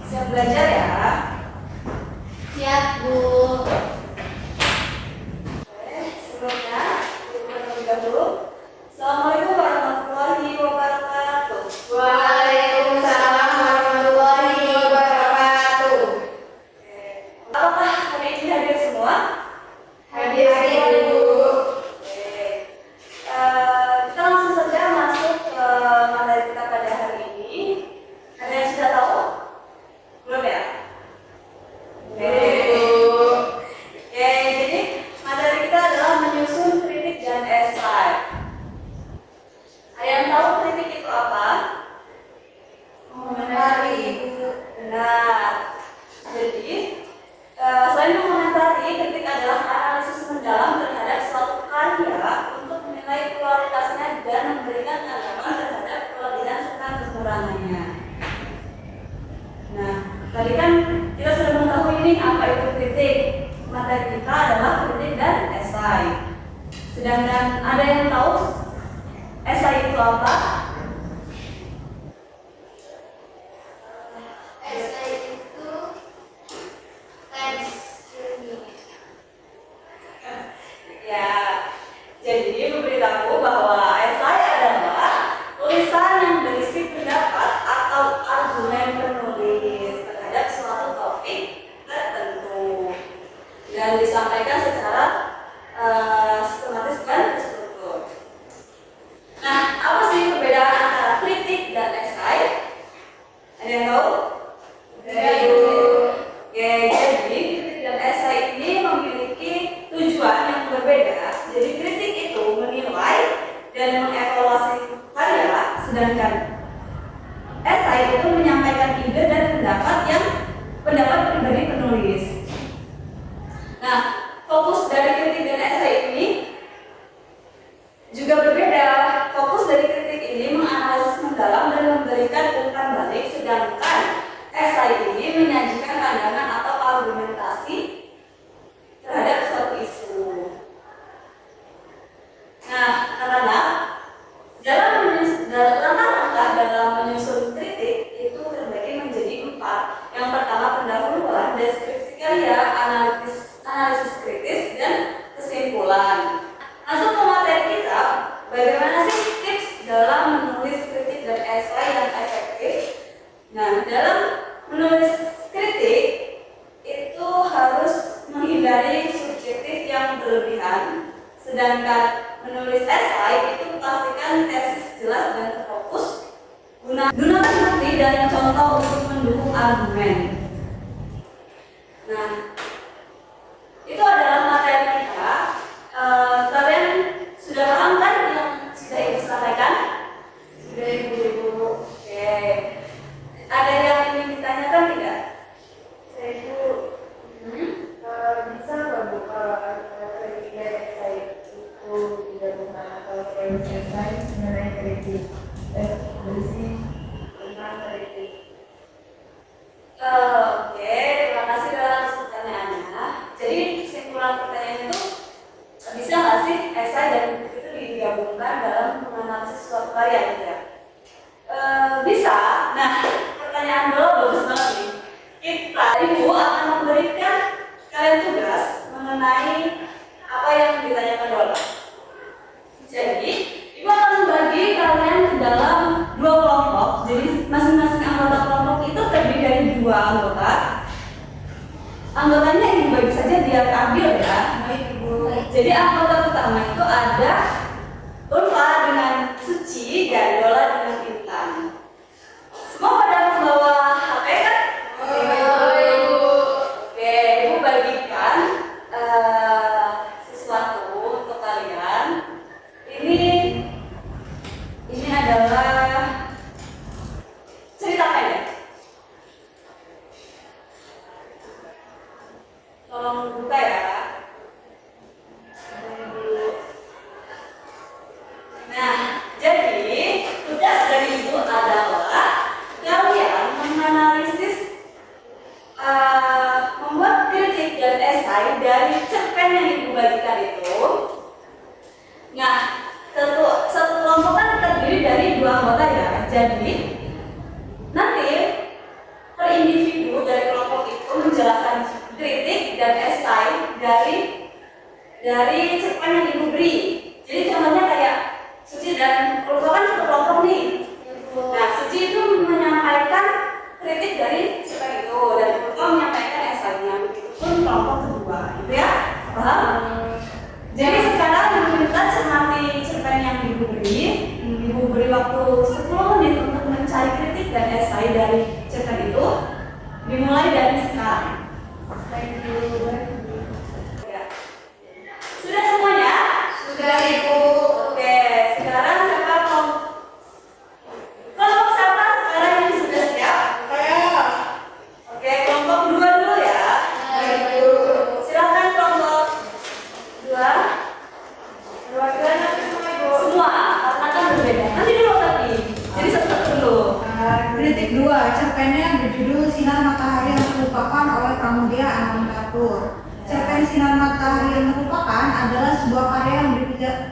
Siap belajar ya? Siap, Bu. Sebelumnya, terlebih dahulu, Assalamualaikum warahmatullahi wabarakatuh. Waalaikumsalam warahmatullahi wabarakatuh. Apakah hari ini hadir semua? Hadir, Bu. Kita langsung saja masuk ke materi kita pada hari ini. Ada yang sudah tahu? Belum ya? Jadi materi kita adalah menyusun kritik dan esai. Ada yang tahu kritik itu apa? Mengomentari. Benar. Jadi selain mengomentari, kritik adalah analisis mendalam terhadap suatu karya untuk menilai kualitasnya dan memberikan tanggapan terhadap kelebihan serta kekurangannya. Nah, tadi kan kita sudah mengetahui ini apa itu kritik. Materi kita adalah kritik dan esai. Sedangkan ada yang tahu esai itu apa? Esai itu teks ilmiah. Ya, jadi memberitahu bahwa esai adalah tulisan yang berisi pendapat atau argumen penulis terhadap suatu topik tertentu dan disampaikan secara sistematis dan terstruktur. Nah, apa sih perbedaan antara kritik dan esai? Ada yang tahu? Oke, jadi kritik dan esai ini memiliki tujuan yang berbeda. Jadi kritik itu menilai dan mengevaluasi karya, sedangkan esai itu menyampaikan ide dan pendapat pribadi penulis. Nah, fokus dari kritik dan esai ini juga berbeda. Fokus dari kritik ini menganalisis mendalam dan memberikan umpan balik, sedangkan esai ini menyajikan pandangan atau argumentasi terhadap suatu isu. Nah, karena langkah-langkah dalam menyusun kritik itu terbagi menjadi 4. Yang pertama pendahuluan, deskripsi karya, analisis kritis, dan kesimpulan. Masuk ke materi kita, bagaimana sih tips dalam menulis kritik dan esai yang efektif? Nah, dalam menulis kritik itu harus menghindari subjektif yang berlebihan, sedangkan menulis esai itu pastikan tesis jelas dan terfokus. Gunakan bukti dan contoh untuk mendukung argumen. Nah, itu adalah materi kita. Kalian sudah paham kan yang sudah Ibu sampaikan? Sudah, Ibu. Oke. Ada yang ingin ditanyakan tidak? Saya itu bisa nggak Bu kalau kritik dan esai itu digabungkan atau selesai mengenai kritik berisi tentang kritik? Oke, terima kasih atas pertanyaannya. Jadi kesimpulan pertanyaan itu bisa nggak sih esai dan kritik itu digabungkan dalam menganalisis suatu karya gitu ya? Bisa. Nah, pertanyaan dulu bagus banget nih. Ibu akan memberikan kalian tugas mengenai apa yang ditanyakan Bapak. Jadi, Ibu akan membagi kalian ke dalam 2 kelompok. Jadi, masing-masing anggota kelompok itu terdiri dari 2 anggota. Anggotanya Ibu bagi saja biar adil ya. Baik, Ibu. Jadi, anggota pertama itu ada Ulfa dengan Suci dan Dola dengan Intan. Semua pada membawa HP kan? Oke, Ibu bagikan sesuatu untuk kalian. Ini adalah cerita pendek. Tolong buka ya. Nah, jadi tugas dari Ibu adalah kalian menganalisis, membuat kritik dan esai dari cerpen yang Ibu bagikan itu. Nah, satu kelompok kan terdiri dari 2 anggota ya. Jadi nanti per individu dari cerpen yang ibu beri. Jadi contohnya kayak Suci dan Ulfa kan satu kelompok nih. Nah, Suci itu menyampaikan kritik dari cerpen itu dan Ulfa menyampaikan esainya. Begitupun kelompok kedua, gitu ya? Paham? Jadi sekarang kita cermati cerpen yang ibu beri. Ibu beri waktu 10 menit untuk mencari kritik dan esai dari cerpen itu. Dimulai dari sekarang. Ya. Sudah semuanya? Sudah, Ibu. Oke, sekarang siapa kelompok siapa sekarang yang sudah siap? Saya. Oke, kelompok 2 dulu ya. Ibu. Silakan kelompok 2. Perwakilan nanti semua, Ibu. Semua, karena kan berbeda. Nanti dulu tapi. Jadi satu-satu dulu. Kritik 2, cerpennya berjudul Sinar Matahari yang Terlupakan oleh Pramudia Anantatur. Cerpen Sinar Matahari yang Terlupakan adalah sebuah karya yang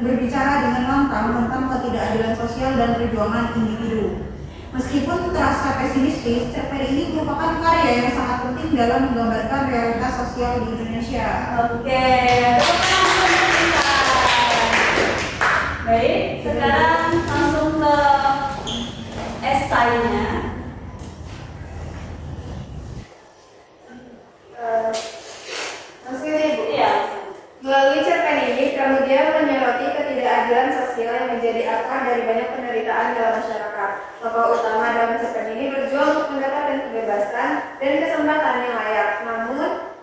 berbicara dengan lantang tentang ketidakadilan sosial dan perjuangan individu. Meskipun terasa pesimistis, cerpen ini merupakan karya yang sangat penting dalam menggambarkan realitas sosial di Indonesia. Oke, baik, sekarang langsung ke esainya. Maksudnya, Ibu. Iya. Melalui cerpen ini, Pramudia menyoroti ketidakadilan sosial yang menjadi akar dari banyak penderitaan dalam masyarakat. Tokoh utama dalam cerpen ini berjuang untuk mendapatkan kebebasan dan kesempatan yang layak, namun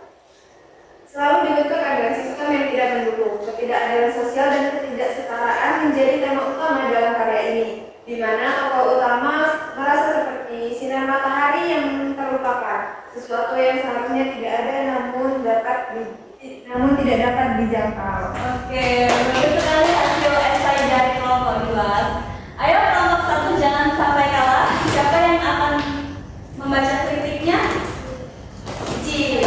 selalu dibentuk dengan sistem yang tidak mendukung. Ketidakadilan sosial dan ketidaksetaraan menjadi tema utama dalam karya ini, di mana tokoh utama merasa seperti sinar matahari yang terlupakan, sesuatu yang seharusnya tidak ada namun tidak dapat dijangkau. Oke, bagus sekali hasil esai dari kelompok 2. Ayo kelompok 1 jangan sampai kalah. Siapa yang akan membaca kritiknya? Cici.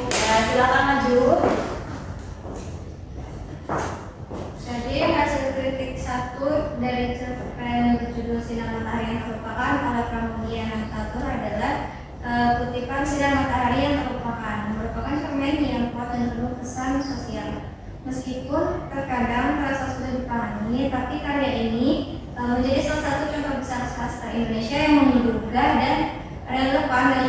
Ya, silakan maju. Jadi hasil kritik 1 dari cerpen berjudul Sinar Matahari yang Terlupakan oleh Pramudia Anantatur adalah kutipan Sinar Matahari yang Terlupakan merupakan cerpen yang kuat dan penuh pesan sosial. Meskipun terkadang terasa sudah dipahami, tapi karya ini menjadi salah satu contoh besar sastra Indonesia yang menggugah dan relevan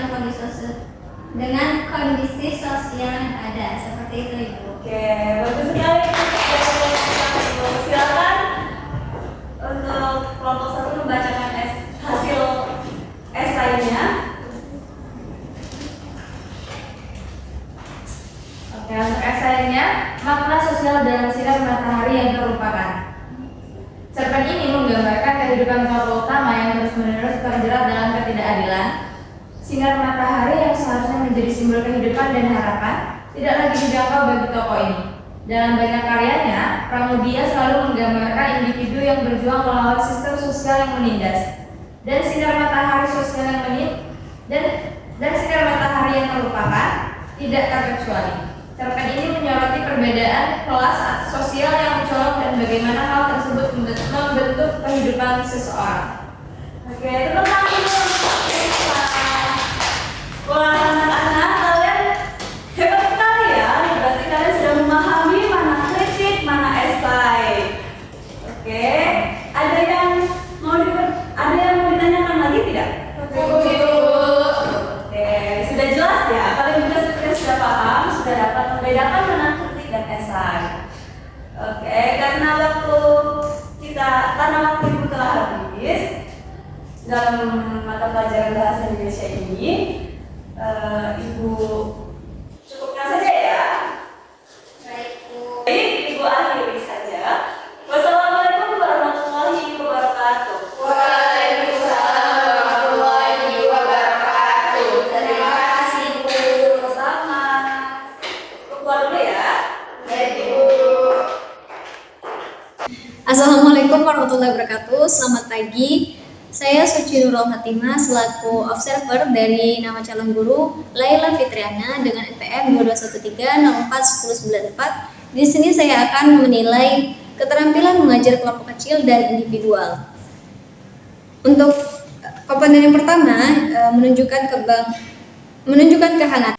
dengan kondisi sosial yang ada. Seperti itu, Ibu. Oke, bagus sekali. Silakan untuk kelompok 1 membacakan hasil esainya. Oke, untuk esainya, makna sosial dalam sinar matahari yang terlupakan. Cerpen ini menggambarkan kehidupan tokoh utama yang terus-menerus terjerat dalam ketidakadilan. Sinar matahari yang seharusnya menjadi simbol kehidupan dan harapan tidak lagi dijangkau bagi tokoh ini. Dalam banyak karyanya, Pramudia selalu menggambarkan individu yang berjuang melawan sistem sosial yang menindas. Dan sinar matahari sosial yang dan sinar matahari yang terlupakan tidak terkecuali. Cerpen ini menyoroti perbedaan kelas sosial yang mencolok dan bagaimana hal tersebut membentuk kehidupan seseorang. Oke, tepuk tangan dulu. Wah, anak-anak kalian hebat sekali ya. Berarti kalian sudah memahami mana kritik, mana esai. Oke, ada yang mau ditanyakan lagi tidak? Oke, sudah jelas ya. Kalian juga sebenarnya sudah paham, sudah dapat membedakan mana kritik dan esai. Oke, karena waktu ibu telah habis dalam mata pelajaran bahasa Indonesia ini, ibu cukupkan saja ya. Baik, Bu. Baik, ibu akhiri saja. Wassalamualaikum warahmatullahi wabarakatuh. Waalaikumsalam warahmatullahi wabarakatuh. Terima kasih Bu. Sama. Keluar dulu ya. Baik, Ibu. Assalamualaikum warahmatullahi wabarakatuh. Selamat pagi. Saya Suci Nurul Hatimah selaku observer dari nama calon guru Laila Fitriana dengan NPM 2213041094. Di sini saya akan menilai keterampilan mengajar kelompok kecil dan individual. Untuk komponen yang pertama menunjukkan kehangatan.